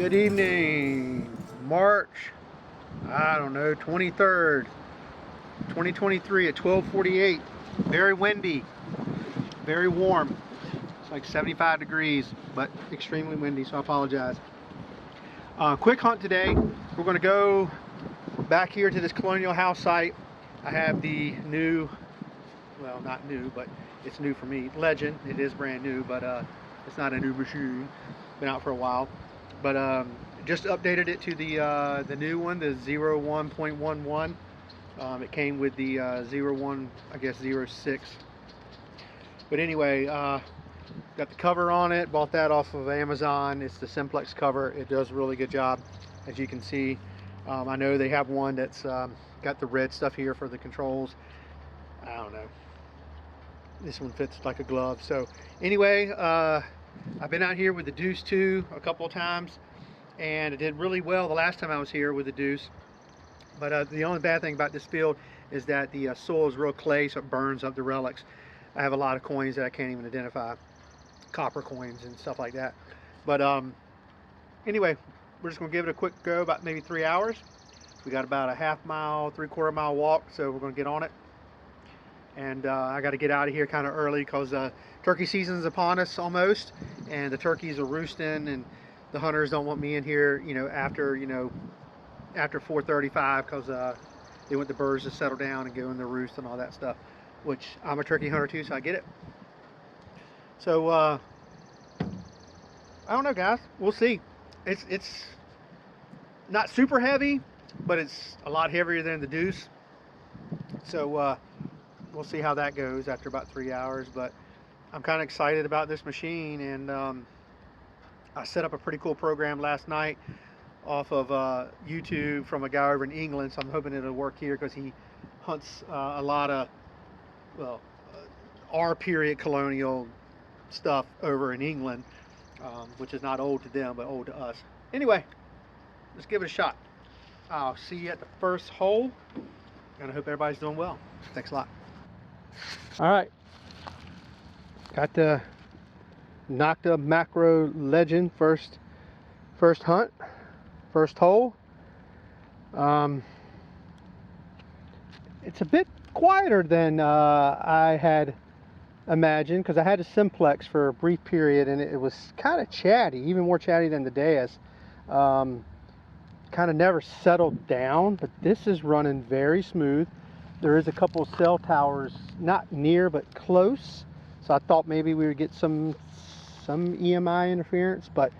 Good evening, March, I don't know, 23rd, 2023 at 12:48. Very windy, very warm. It's like 75 degrees, but extremely windy, so I apologize. Quick hunt today. We're going to go back here to this colonial house site. I have the new, well, not new, but it's new for me, Legend. It is brand new, but it's not a new machine. Been out for a while. But just updated it to the new one, the 01.11. It came with the 01, I guess 06. But anyway, got the cover on it. Bought that off of Amazon. It's the Simplex cover. It does a really good job, as you can see. I know they have one that's got the red stuff here for the controls. I don't know. This one fits like a glove. So anyway, I've been out here with the Deuce 2 a couple of times, and it did really well the last time I was here with the Deuce. But the only bad thing about this field is that the soil is real clay, so it burns up the relics. I have a lot of coins that I can't even identify, copper coins and stuff like that. But anyway, we're just going to give it a quick go, about maybe 3 hours. We got about a half mile, 3/4 mile walk, so we're going to get on it. And I got to get out of here kind of early because turkey season is upon us almost, and the turkeys are roosting, and the hunters don't want me in here, after 4:35, because they want the birds to settle down and go in their roost and all that stuff. Which I'm a turkey hunter too, so I get it. So I don't know, guys. We'll see. It's not super heavy, but it's a lot heavier than the Deuce. So we'll see how that goes after about 3 hours. But I'm kind of excited about this machine, and I set up a pretty cool program last night off of YouTube from a guy over in England, so I'm hoping it'll work here because he hunts a lot of, well, our period colonial stuff over in England, which is not old to them but old to us. Anyway, let's give it a shot. I'll see you at the first hole, and I hope everybody's doing well. Thanks a lot. All right, got the Nokta Macro Legend first hunt, first hole. It's a bit quieter than I had imagined, because I had a Simplex for a brief period and it was kind of chatty, even more chatty than the Deus. Kind of never settled down, but this is running very smooth. There is a couple of cell towers not near but close, so I thought maybe we would get some EMI interference, but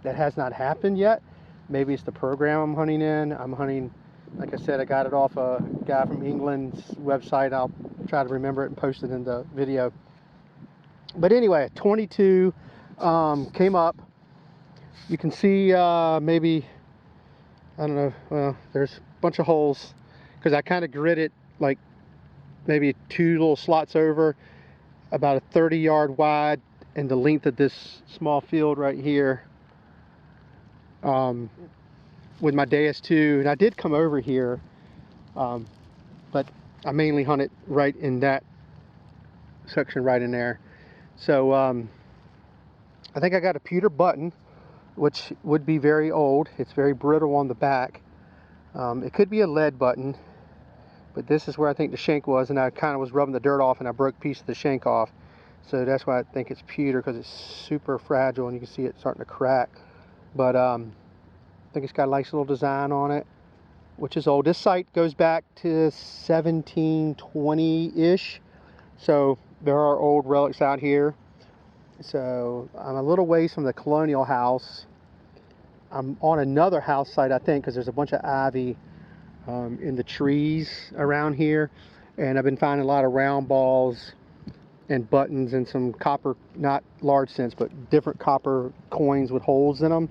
that has not happened yet. Maybe it's the program I'm hunting in. I'm hunting, like I said, I got it off a guy from England's website. I'll try to remember it and post it in the video. But anyway, 22 came up. You can see maybe, I don't know, well, there's a bunch of holes because I kind of grid it like maybe 2 little slots over, about a 30-yard wide, and the length of this small field right here. With my Deus 2, and I did come over here, but I mainly hunt it right in that section right in there. So I think I got a pewter button, which would be very old. It's very brittle on the back. It could be a lead button, but this is where I think the shank was, and I kind of was rubbing the dirt off and I broke a piece of the shank off. So that's why I think it's pewter, because it's super fragile and you can see it starting to crack. But I think it's got a nice little design on it, which is old. This site goes back to 1720-ish. So there are old relics out here. So I'm a little ways from the colonial house. I'm on another house site, I think, because there's a bunch of ivy in the trees around here. And I've been finding a lot of round balls and buttons and some copper, not large cents, but different copper coins with holes in them.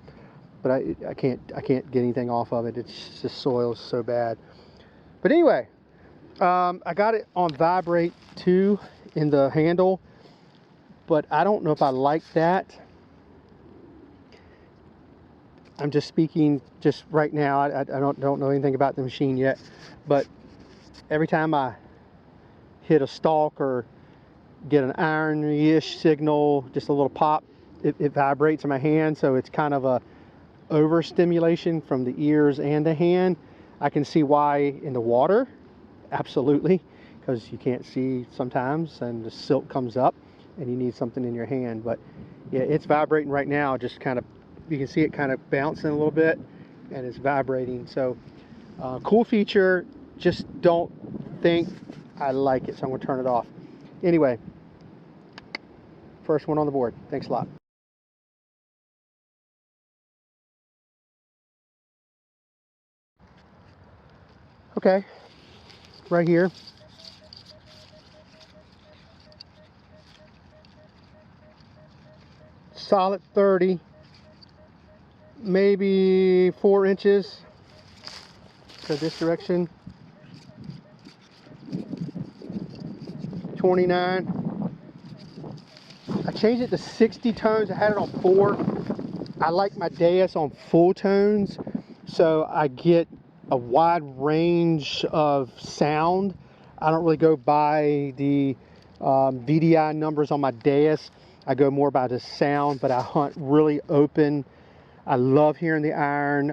But I can't get anything off of it. It's just soil is so bad. But anyway, I got it on vibrate too in the handle, but I don't know if I like that. I'm just speaking just right now. I don't know anything about the machine yet, but every time I hit a stalk or get an iron-ish signal, just a little pop, it vibrates in my hand. So it's kind of a overstimulation from the ears and the hand. I can see why in the water, absolutely, because you can't see sometimes and the silt comes up and you need something in your hand. But yeah, it's vibrating right now, just kind of, you can see it kind of bouncing a little bit and it's vibrating. So cool feature, just don't think I like it, so I'm going to turn it off. Anyway, first one on the board. Thanks a lot. Okay, right here. Solid 30, maybe 4 inches. So this direction. 29. I changed it to 60 tones. I had it on 4. I like my dais on full tones, so I get a wide range of sound. I don't really go by the VDI numbers on my dais. I go more by the sound, but I hunt really open. I love hearing the iron.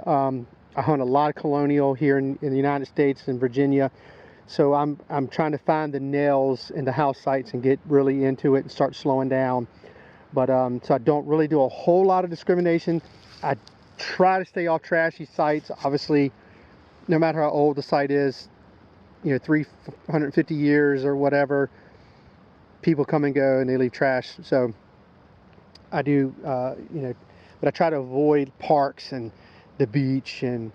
I hunt a lot of colonial here in the United States and Virginia. So I'm trying to find the nails in the house sites and get really into it and start slowing down. But so I don't really do a whole lot of discrimination. I try to stay off trashy sites. Obviously, no matter how old the site is, you know, 350 years or whatever, people come and go and they leave trash. So I do, you know, but I try to avoid parks and the beach and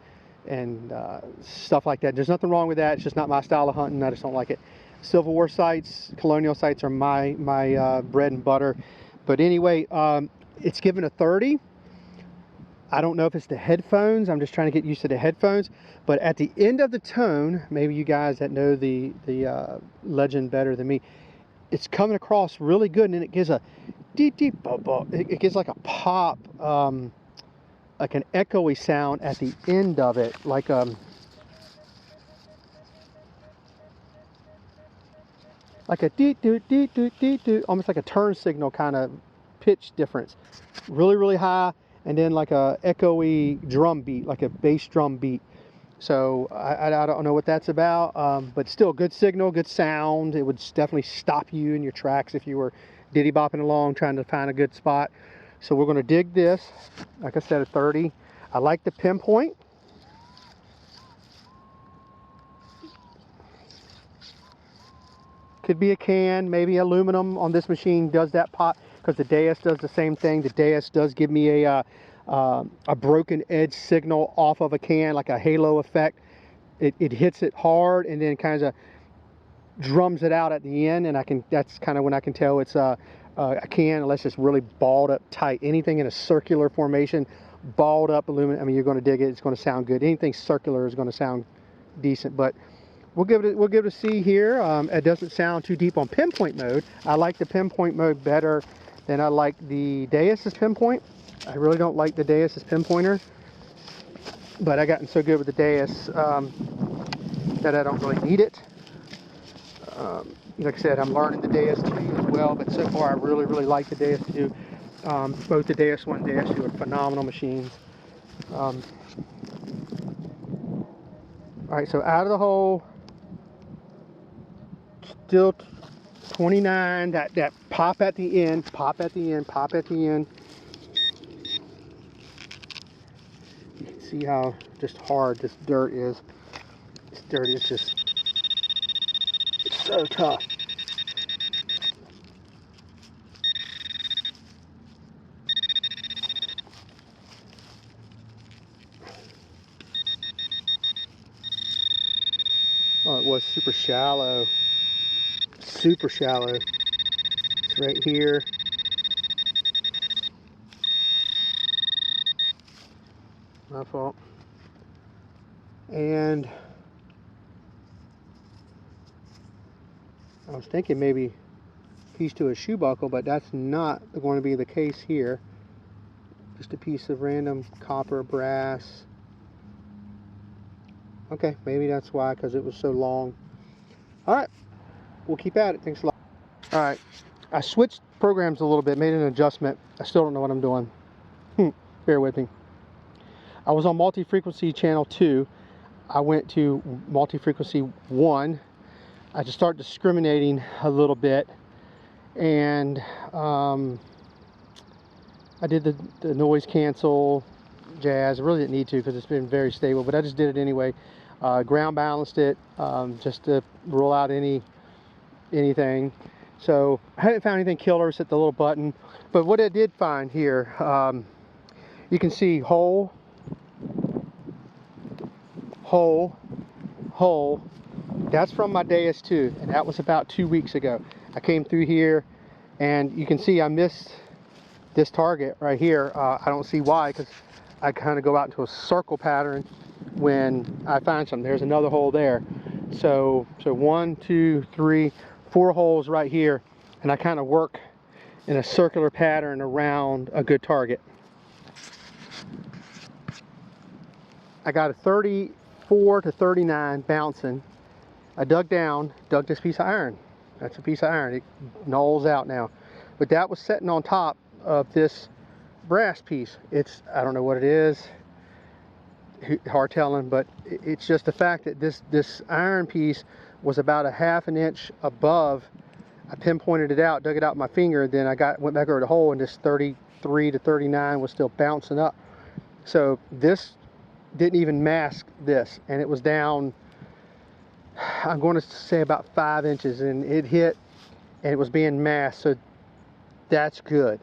stuff like that. There's nothing wrong with that. It's just not my style of hunting. I just don't like it. Civil War sites, colonial sites are my bread and butter. But anyway, it's given a 30. I don't know if it's the headphones. I'm just trying to get used to the headphones. But at the end of the tone, maybe you guys that know the legend better than me, it's coming across really good, and then it gives a deep bubble. It gives like a pop, like an echoey sound at the end of it, like a dee doo dee doo dee doo, almost like a turn signal kind of pitch difference. Really high, and then like a echoey drum beat, like a bass drum beat. So I don't know what that's about, but still good signal, good sound. It would definitely stop you in your tracks if you were diddy bopping along trying to find a good spot. So we're going to dig this, like I said, at 30. I like the pinpoint. Could be a can, maybe aluminum on this machine does that pop, because the dais does the same thing. The dais does give me a broken edge signal off of a can, like a halo effect. It hits it hard and then kind of drums it out at the end, and that's kind of when I can tell it's a can, unless it's really balled up tight. Anything in a circular formation, balled up aluminum, I mean, you're going to dig it, it's going to sound good. Anything circular is going to sound decent, but we'll give it a C here. It doesn't sound too deep on pinpoint mode. I like the pinpoint mode better than I like the Dais's pinpoint. I really don't like the Dais's pinpointer, but I gotten so good with the Dais that I don't really need it. Like I said, I'm learning the Dais 2 as well, but so far I really like the Dais 2. Both the Dais 1 and Dais 2 are phenomenal machines. All right, so out of the hole, still 29. That pop at the end, pop at the end, pop at the end. You can see how just hard this dirt is. This dirt is just, it's so tough. Oh, it was super shallow. Super shallow. It's right here. My fault. And I was thinking maybe piece to a shoe buckle, but that's not going to be the case here. Just a piece of random copper, brass. Okay, maybe that's why, because it was so long. All right, we'll keep at it. Thanks a lot. All right, I switched programs a little bit, made an adjustment. I still don't know what I'm doing. Bear with me. I was on multi-frequency channel 2. I went to multi-frequency 1. I just started discriminating a little bit, and I did the noise cancel jazz. I really didn't need to because it's been very stable, but I just did it anyway. Ground balanced it just to rule out anything. So I hadn't found anything killer. Hit the little button, but what I did find here, you can see hole, hole, hole. That's from my Deus 2, and that was about 2 weeks ago. I came through here, and you can see I missed this target right here. I don't see why, because I kind of go out into a circle pattern when I find something. There's another hole there. So 1, 2, 3, 4 holes right here, and I kind of work in a circular pattern around a good target. I got a 34 to 39 bouncing. I dug this piece of iron. That's a piece of iron. It knolls out now. But that was sitting on top of this brass piece. I don't know what it is. Hard telling, but it's just the fact that this iron piece was about a ½ an inch above. I pinpointed it out, dug it out with my finger, and then went back over the hole, and this 33 to 39 was still bouncing up. So this didn't even mask this, and it was down, I'm going to say about 5 inches, and it hit, and it was being masked. So that's good.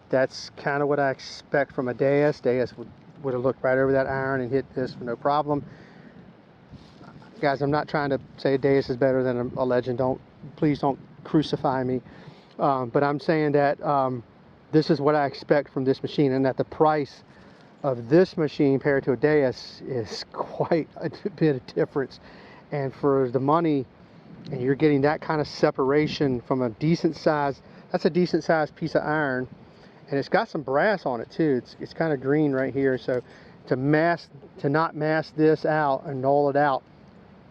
That's kind of what I expect from a Deus. Deus would have looked right over that iron and hit this for no problem. Guys, I'm not trying to say a Deus is better than a Legend. Please don't crucify me. But I'm saying that this is what I expect from this machine, and that the price of this machine compared to a Deus is quite a bit of difference. And for the money, and you're getting that kind of separation from a decent size, that's a decent sized piece of iron, and it's got some brass on it too. It's kind of green right here, so to not mask this out and null it out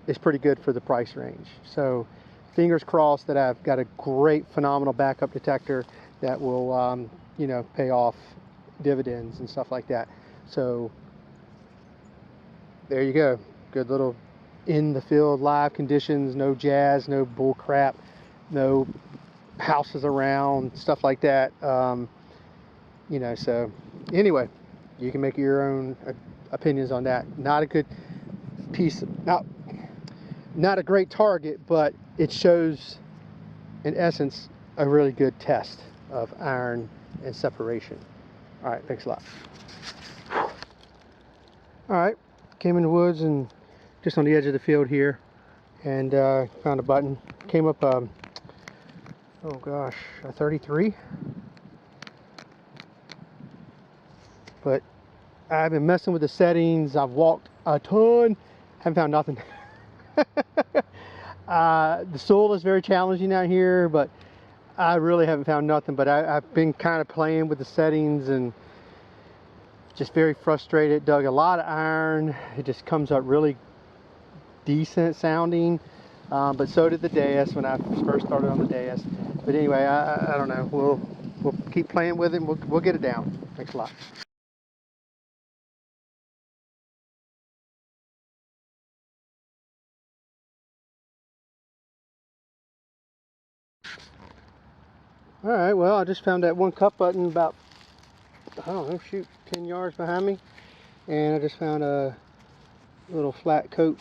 is pretty good for the price range. So fingers crossed that I've got a great, phenomenal backup detector that will you know, pay off dividends and stuff like that. So there you go. Good little in the field live conditions, no jazz, no bull crap, no houses around, stuff like that. You know, so anyway, you can make your own opinions on that. Not a good piece, not a great target, but it shows in essence a really good test of iron and separation. All right, thanks a lot. All right, came in the woods and just on the edge of the field here, and found a button. Came up oh gosh, a 33. But I've been messing with the settings. I've walked a ton, haven't found nothing. The soil is very challenging out here, but I really haven't found nothing. But I've been kind of playing with the settings and just very frustrated. Dug a lot of iron. It just comes up really decent sounding. But so did the Deus when I first started on the Deus. But anyway, I don't know. We'll keep playing with it, and we'll get it down. Thanks a lot. All right, well, I just found that one cup button about, I don't know, shoot, 10 yards behind me. And I just found a little flat coat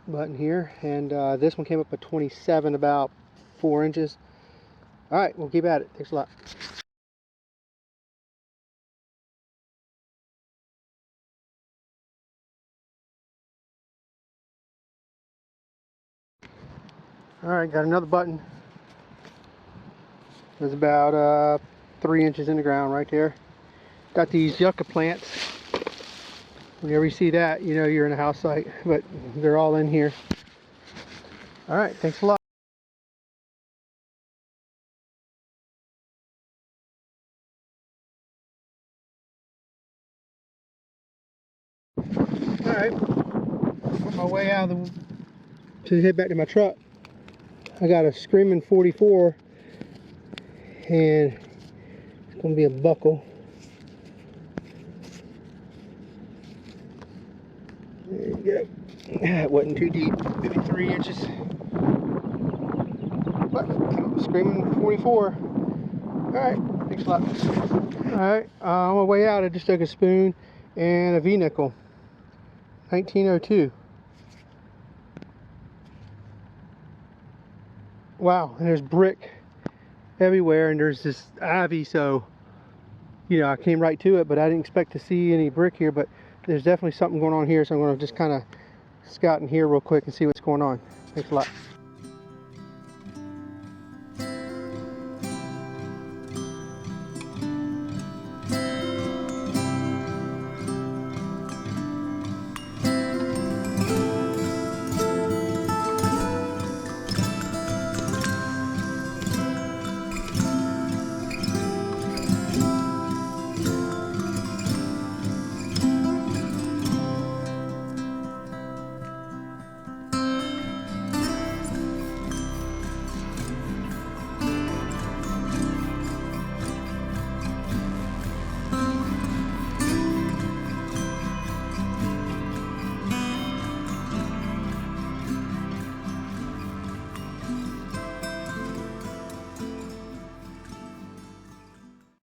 button here. And this one came up at 27, about 4 inches. All right, we'll keep at it. Thanks a lot. All right, got another button. It's about 3 inches in the ground right there. Got these yucca plants. Whenever you see that, you know you're in a house site, but they're all in here. All right, thanks a lot. All right, on my way out to head back to my truck, I got a screaming 44, and it's going to be a buckle. Yep. It wasn't too deep. Maybe 3 inches. But screaming 44. Alright, thanks a lot. Alright, on my way out I just took a spoon and a V-nickel. 1902. Wow, and there's brick everywhere, and there's this ivy, so you know I came right to it, but I didn't expect to see any brick here. But there's definitely something going on here, so I'm going to just kind of scout in here real quick and see what's going on. Thanks a lot.